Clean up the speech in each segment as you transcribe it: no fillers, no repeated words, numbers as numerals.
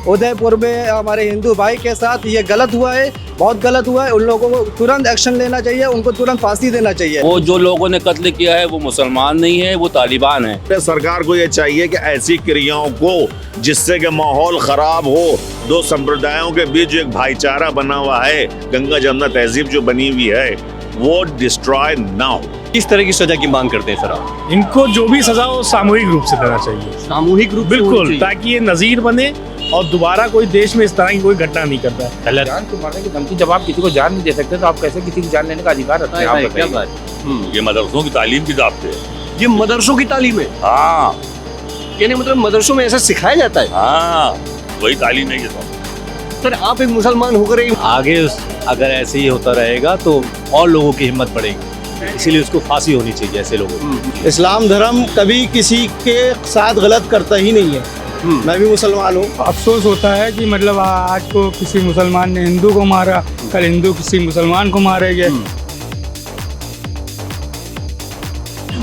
उदयपुर में हमारे हिंदू भाई के साथ ये गलत हुआ है, बहुत गलत हुआ है। उन लोगों को तुरंत एक्शन लेना चाहिए, उनको तुरंत फांसी देना चाहिए। वो जो लोगों ने कत्ल किया है वो मुसलमान नहीं है, वो तालिबान है। सरकार को ये चाहिए कि ऐसी क्रियाओं को जिससे कि माहौल खराब हो, दो संप्रदायों के बीच जो एक भाईचारा बना हुआ है, गंगा जमुना तहजीब जो बनी हुई है, वो डिस्ट्रॉय ना हो। किस तरह की सजा की मांग करते हैं सर आप? इनको जो भी सजा हो सामूहिक रूप से देना चाहिए, सामूहिक रूप से बिल्कुल, ताकि ये नजीर बने और दोबारा कोई देश में इस तरह की कोई घटना नहीं करता है। जान को मारने की धमकी, जब आप किसी को जान नहीं दे सकते तो आप कैसे किसी की जान लेने का अधिकार रखते हैं? आप क्या बताइए। बात? ये मदरसों की तालीम की जाते हैं। ये मदरसों की तालीम है, हाँ यानी मतलब मदरसों में ऐसा सिखाया जाता है? हाँ, वही तालीम है ये सब। सर आप एक मुसलमान होकर आगे अगर ऐसे ही होता रहेगा तो और लोगों की हिम्मत बढ़ेगी, इसीलिए उसको फांसी होनी चाहिए ऐसे लोगों को। इस्लाम धर्म कभी किसी के साथ गलत करता ही नहीं है। मैं भी मुसलमान हूँ। अफसोस होता है कि मतलब आज को किसी मुसलमान ने हिंदू को मारा, कल हिंदू किसी मुसलमान को मारेंगे।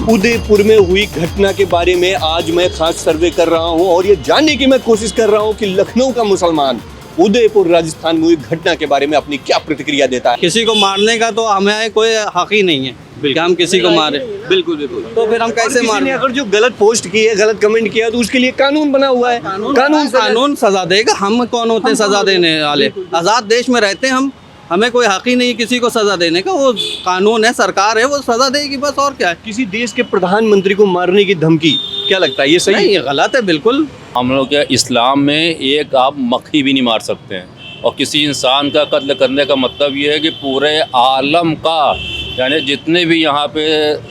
उदयपुर में हुई घटना के बारे में आज मैं खास सर्वे कर रहा हूं और ये जानने की मैं कोशिश कर रहा हूं कि लखनऊ का मुसलमान उदयपुर राजस्थान में हुई घटना के बारे में अपनी क्या प्रतिक्रिया देता है। किसी को मारने का तो हमें कोई हक ही नहीं है कि हम किसी को मारे। बिल्कुल बिल्कुल। तो फिर हम कैसे किसी ने मारें? अगर जो गलत पोस्ट की है, गलत कमेंट किया, तो उसके लिए कानून बना हुआ है। कानून सजा देगा। हम कौन होते हैं सजा देने वाले? आज़ाद देश में रहते हैं हम, हमें कोई हक ही नहीं किसी को सजा देने का। वो कानून है, सरकार है, वो सजा देगी बस, और क्या है। किसी देश के प्रधानमंत्री को मारने की धमकी, क्या लगता है ये सही? नहीं, ये गलत है बिल्कुल। हम लोग क्या इस्लाम में एक आप मक्खी भी नहीं मार सकते हैं, और किसी इंसान का कत्ल करने का मतलब ये है कि पूरे आलम का, यानी जितने भी यहाँ पे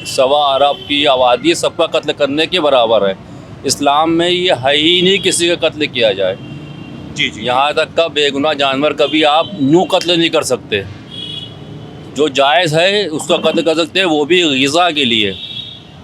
1.25 अरब की आबादी, सबका कत्ल करने के बराबर है। इस्लाम में ये है ही नहीं किसी का कत्ल किया जाए। जी जी। यहाँ तक का बेगुनाह जानवर कभी आप यूँ कत्ल नहीं कर सकते। जो जायज़ है उसका कत्ल कर सकते हैं, वो भी ग़िज़ा के लिए,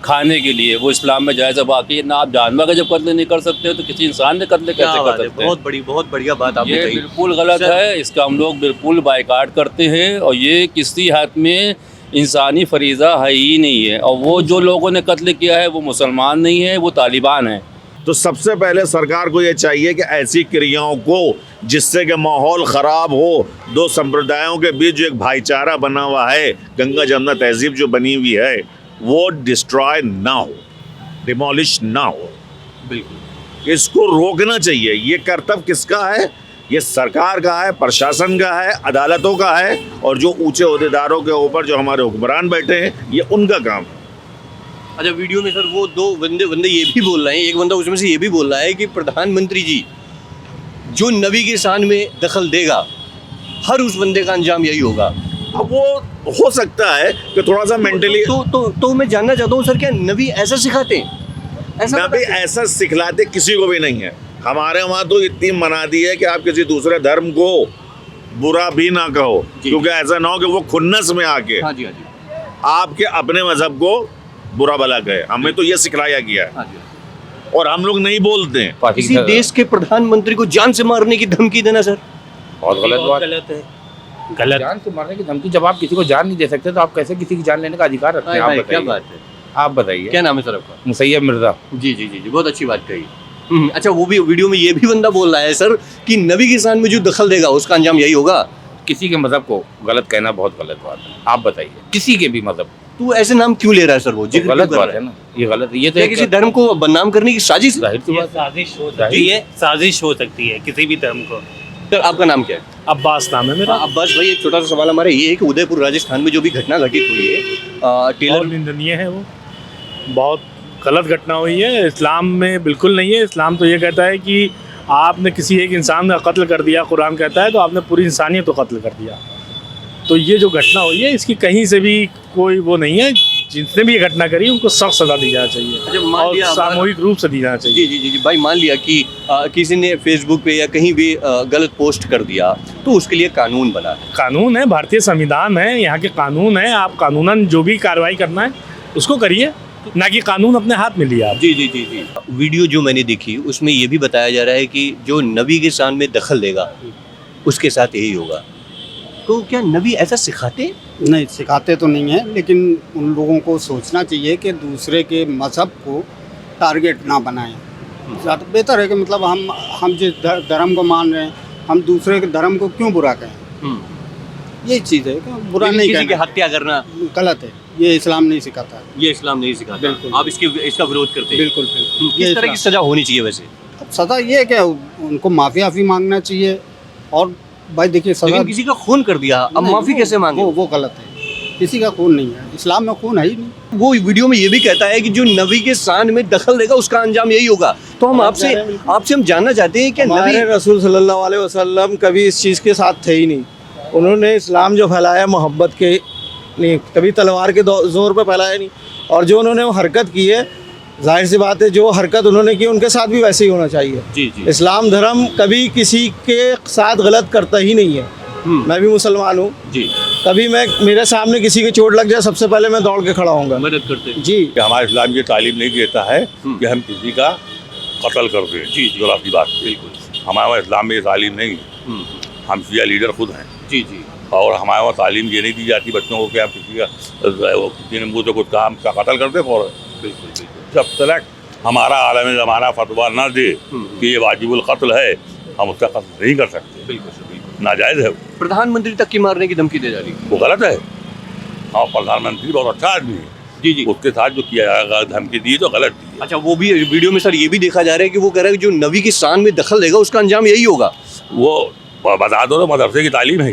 खाने के लिए, वो इस्लाम में जायज़ है। बाकी ना आप जानवर का जब कत्ल नहीं कर सकते तो किसी इंसान ने कत्ल कैसे कर सकते हैं? बहुत बढ़िया बात आपने ये कही। बिल्कुल गलत है, इसका हम लोग बिल्कुल बायकाट करते हैं, और ये किसी हद में इंसानी फरीज़ा है ही नहीं है। और वो जो लोगों ने कत्ल किया है वो मुसलमान नहीं है, वो तालिबान है। तो सबसे पहले सरकार को ये चाहिए कि ऐसी क्रियाओं को जिससे कि माहौल ख़राब हो, दो संप्रदायों के बीच जो एक भाईचारा बना हुआ है, गंगा जमुना तहजीब जो बनी हुई है, वो डिस्ट्रॉय ना हो, डिमोलिश ना हो। बिल्कुल। इसको रोकना चाहिए। ये कर्तव्य किसका है? ये सरकार का है, प्रशासन का है, अदालतों का है, और जो ऊंचे ओहदेदारों के ऊपर जो हमारे हुक्मरान बैठे हैं, ये उनका काम है। अच्छा, वीडियो में सर वो दो बंदे ये भी बोल रहे हैं, एक बंदा उसमें से ये भी बोल रहा है कि प्रधानमंत्री जी जो नबी की शान में दखल देगा, हर उस बंदे का अंजाम यही होगा। अब वो हो सकता है कि थोड़ा सा मेंटली तो मैं जानना चाहता हूँ सर, क्या नबी ऐसा सिखाते हैं? नबी ऐसा सिखलाते किसी को भी नहीं है। हमारे वहाँ तो इतनी मना दी है कि आप किसी दूसरे धर्म को बुरा भी ना कहो, क्योंकि ऐसा ना हो कि वो खुन्नस में आके हाँ जी, हाँ जी, आपके अपने मजहब को बुरा भला कहे। हमें तो ये सिखलाया गया है, हाँ जी। और हम लोग नहीं बोलते हैं। किसी देश के प्रधानमंत्री को जान से मारने की धमकी देना सर बहुत गलत बात है। गलत। जान से मारने की धमकी, जब आप किसी को जान नहीं दे सकते तो आप कैसे किसी की जान लेने का अधिकार रखते हैं? आप क्या बताइए। बात है? आप बताइए। क्या नाम है सर आपका? मुसैयब मिर्जा। जी जी जी जी, बहुत अच्छी बात कही। अच्छा, वो भी वीडियो में ये भी बंदा बोल रहा है सर कि नबी की शान में जो दखल देगा उसका अंजाम यही होगा। किसी के मजहब को गलत कहना बहुत गलत बात है। आप बताइए, किसी के भी मजहब। तू ऐसे नाम क्यों ले रहा है सर? वो जिक्र गलत क्यों कर बात रहा है ना, ये गलत। ये तो क्या किसी धर्म को बदनाम करने की साजिश? जाहिर सी बात साजिश हो सकती है, साजिश हो सकती है किसी भी धर्म को। सर आपका नाम क्या है? अब्बास नाम है मेरा। अब्बास भाई, एक छोटा सा सवाल हमारा ये है कि उदयपुर राजस्थान में जो भी घटना घटित हुई है, बहुत टेलर निंदनीय है, वो बहुत गलत घटना हुई है। इस्लाम में बिल्कुल नहीं है। इस्लाम तो ये कहता है कि आपने किसी एक इंसान का कत्ल कर दिया, कुरान कहता है, तो आपने पूरी इंसानियत को कत्ल कर दिया। तो ये जो घटना हुई है इसकी कहीं से भी कोई वो नहीं है। जिसने भी ये घटना करी उनको सख्त सजा दी जाना चाहिए, और सामूहिक रूप से दी जाना चाहिए। जी जी जी जी भाई, मान लिया कि किसी ने फेसबुक पे या कहीं भी गलत पोस्ट कर दिया तो उसके लिए कानून बना है। कानून है, भारतीय संविधान है, यहाँ के कानून है। आप कानूनन जो भी कार्रवाई करना है उसको करिए, ना कि कानून अपने हाथ में लिया। जी जी जी जी। वीडियो जो मैंने देखी उसमें ये भी बताया जा रहा है कि जो नबी के शान में दखल देगा उसके साथ यही होगा। तो क्या नबी ऐसा सिखाते? नहीं, सिखाते तो नहीं है, लेकिन उन लोगों को सोचना चाहिए कि दूसरे के मजहब को टारगेट ना बनाएं। ज़्यादा बेहतर है कि मतलब हम जिस धर्म को मान रहे हैं, हम दूसरे के धर्म को क्यों बुरा कहें। यही चीज़ है कि बुरा नहीं किसी की कहना हत्या करना गलत है, ये इस्लाम नहीं सिखाता है। ये इस्लाम नहीं सिखाता। बिल्कुल। आप इसका विरोध करते हैं। बिल्कुल बिल्कुल। किस तरह की सजा होनी चाहिए वैसे? अब सज़ा ये है कि उनको माफ़ी मांगना चाहिए। और भाई देखिए सज़ा लेकिन किसी का खून कर दिया, अब नहीं, माफी कैसे मांगे? वो गलत है। किसी का खून नहीं है, इस्लाम में खून है ही नहीं। वो वीडियो में ये भी कहता है कि जो नबी के शान में दखल देगा उसका अंजाम यही होगा। तो हम आपसे हम जानना चाहते हैं कि नबी हमारे रसूल सल्लल्लाहु अलैहि वसल्लम कभी इस चीज़ के साथ थे ही नहीं। उन्होंने इस्लाम जो फैलाया मोहब्बत के नहीं, कभी तलवार के जोर पे फैलाया नहीं। और जो उन्होंने वो हरकत की है, जाहिर सी बात है जो हरकत उन्होंने की उनके साथ भी वैसे ही होना चाहिए। जी जी। इस्लाम धर्म कभी किसी के साथ गलत करता ही नहीं है। मैं भी मुसलमान हूँ जी। कभी मैं मेरे सामने किसी की चोट लग जाए सबसे पहले मैं दौड़ के खड़ा होऊंगा। मदद करते हैं। जी। कि हमारा इस्लाम ये तालीम नहीं देता है कि हम किसी का कत्ल कर दें। जी, जी। गलत की बात है। बिल्कुल। हमारे इस्लाम में ये तालीम नहीं है। हम शिया लीडर खुद हैं। जी जी। और हमारे वहाँ तालीम ये नहीं दी जाती बच्चों को कि आप किसी का मुँह से कुछ काम का कत्ल कर दे फौरन। बिल्कुल बिल्कुल। जब तक हमारा आलम ज़माना फतवा न दे कि ये वाजिबुल कत्ल है, हम उसका कत्ल नहीं कर सकते। बिल्कुल बिल्कुल। नाजायज़ है। प्रधानमंत्री तक की मारने की धमकी दे जा रही है। वो गलत है। हाँ, प्रधानमंत्री बहुत अच्छा आदमी है। जी जी। उसके साथ जो किया जाएगा धमकी दी तो गलत दी है। अच्छा, वो भी वीडियो में सर ये भी देखा जा रहा है कि वो कह रहा है कि जो नबी की शान में दखल देगा उसका अंजाम यही होगा। वो बता दो तो मदरसे की तालीम है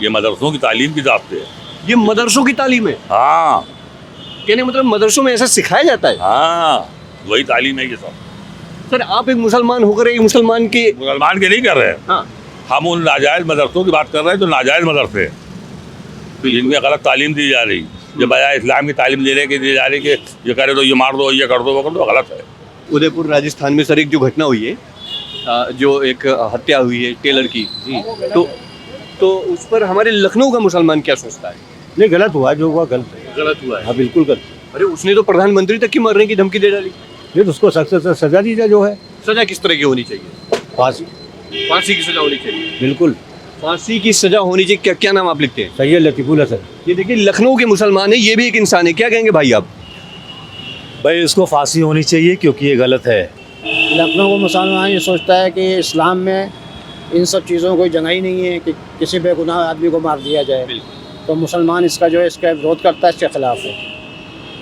ये मदरसों की तालीम की जात से है। ये मदरसों की तालीम है। हाँ कहने का मतलब मदरसों में ऐसा सिखाया जाता है। हाँ, वही तालीम है ये सब। सर आप एक मुसलमान होकर एक मुसलमान के मुसलमान के नहीं कर रहे हैं। हाँ हम उन नाजायज़ मदरसों की बात कर रहे हैं जो नाजायज़ मदरसे हैं, जिनमें गलत तालीम दी जा रही, जो बजाय इस्लाम की तालीम देने के दी जा रही कि ये करे तो ये मार दो, ये कर दो, वो कर दो, गलत है। उदयपुर राजस्थान में सर एक जो घटना हुई है, जो एक हत्या हुई है टेलर की, तो उस पर हमारे लखनऊ का मुसलमान क्या सोचता है? नहीं, गलत हुआ, जो हुआ गलत है। गलत हुआ है। हाँ बिल्कुल गलत। अरे उसने तो प्रधानमंत्री तक की मरने की धमकी दे डाली। नहीं तो उसको सख्त से सजा दी जाए जो है। सजा किस तरह की होनी चाहिए? फांसी। फांसी की सजा होनी चाहिए। बिल्कुल फांसी की सजा होनी चाहिए। क्या क्या नाम आप लिखते हैं? सैयद लतीफुल हसन। ये देखिए लखनऊ के मुसलमान है, ये भी एक इंसान है, क्या कहेंगे भाई आप? भाई उसको फांसी होनी चाहिए क्योंकि ये गलत है। लखनऊ का मुसलमान ये सोचता है कि इस्लाम में इन सब चीज़ों को कोई जगह ही नहीं है कि किसी बेगुनाह आदमी को मार दिया जाए। तो मुसलमान इसका जो है इसका विरोध करता है, इसके खिलाफ है।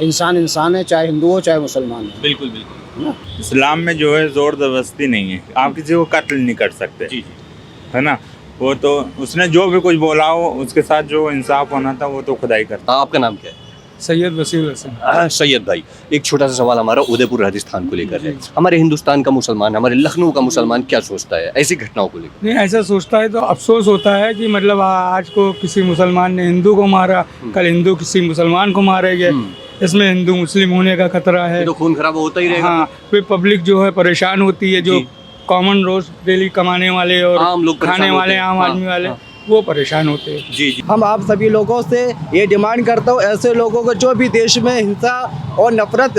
इंसान इंसान है, चाहे हिंदू हो चाहे मुसलमान हो। बिल्कुल बिल्कुल। इस्लाम में जो है ज़ोर ज़बरदस्ती नहीं है, आप किसी को कत्ल नहीं कर सकते। जी जी। है ना, वो तो उसने जो भी कुछ बोला हो उसके साथ जो इंसाफ होना था वो तो खुदा ही करता। आपका नाम क्या है? सैयद वसीम हसन। सैयद भाई, एक छोटा सा सवाल हमारा उदयपुर राजस्थान को लेकर है। हमारे हिंदुस्तान का मुसलमान, हमारे लखनऊ का मुसलमान क्या सोचता है ऐसी घटनाओं को लेकर? नहीं, ऐसा सोचता है तो अफसोस होता है कि मतलब आज को किसी मुसलमान ने हिंदू को मारा, कल हिंदू किसी मुसलमान को मारेंगे, इसमें हिंदू मुस्लिम होने का खतरा है। तो खून खराब होता ही रहेगा। हाँ, फिर पब्लिक जो है परेशान होती है, जो कॉमन रोज डेली कमाने वाले और आम लोग खाने वाले आम आदमी वाले वो परेशान होते हैं। जी जी। हम आप सभी लोगों से ये डिमांड करता हूँ, ऐसे लोगों को जो भी देश में हिंसा और नफरत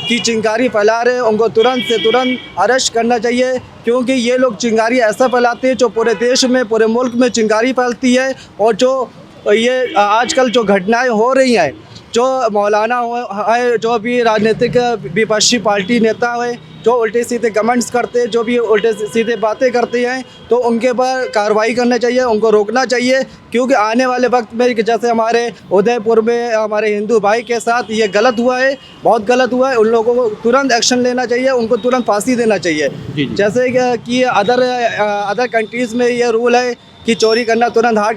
की चिंगारी फैला रहे हैं उनको तुरंत से तुरंत अरेस्ट करना चाहिए, क्योंकि ये लोग चिंगारी ऐसा फैलाते हैं जो पूरे देश में पूरे मुल्क में चिंगारी फैलती है। और जो ये आजकल जो घटनाएं हो रही हैं, जो मौलाना है, जो भी राजनीतिक विपक्षी पार्टी नेता है, जो उल्टे सीधे कमेंट्स करते हैं, जो भी उल्टे सीधे बातें करते हैं, तो उनके पर कार्रवाई करना चाहिए, उनको रोकना चाहिए। क्योंकि आने वाले वक्त में जैसे हमारे उदयपुर में हमारे हिंदू भाई के साथ ये गलत हुआ है, बहुत गलत हुआ है, उन लोगों को तुरंत एक्शन लेना चाहिए, उनको तुरंत फांसी देना चाहिए। जैसे कि अदर कंट्रीज़ में ये रूल है कि चोरी करना तुरंत हाथ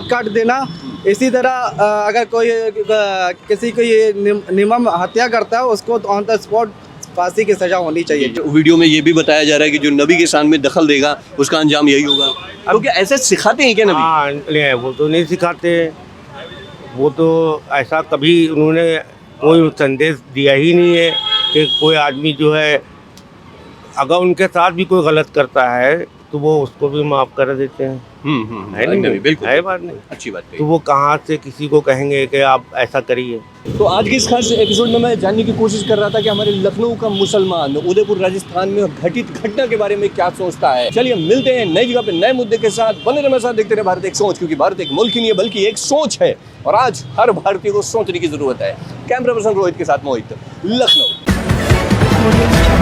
काट देना। इसी तरह अगर कोई किसी को ये निर्मम हत्या करता है उसको ऑन द स्पॉट फांसी की सजा होनी चाहिए। वीडियो में ये भी बताया जा रहा है कि जो नबी के शान में दखल देगा उसका अंजाम यही होगा। अब क्या ऐसे सिखाते हैं क्या नबी? हाँ, नहीं वो तो नहीं सिखाते, वो तो ऐसा कभी उन्होंने कोई संदेश दिया ही नहीं है कि कोई आदमी जो है अगर उनके साथ भी कोई गलत करता है तो वो उसको भी माफ़ कर देते हैं। है नहीं, बिल्कुल है बात नहीं, अच्छी बात है। तो वो कहाँ से किसी को कहेंगे कि आप ऐसा करिए। तो आज के इस खास एपिसोड में मैं जानने की कोशिश कर रहा था कि हमारे लखनऊ का मुसलमान उदयपुर राजस्थान में घटित घटना के बारे में क्या सोचता है। चलिए मिलते हैं नई जगह पे नए मुद्दे के साथ। बने रहे मेरे साथ, देखते रहे भारत एक सोच, क्योंकि भारत एक मुल्क ही नहीं है बल्कि एक सोच है और आज हर भारतीय को सोचने की जरूरत है। कैमरा पर्सन रोहित के साथ मोहित, लखनऊ। Audio Jungle.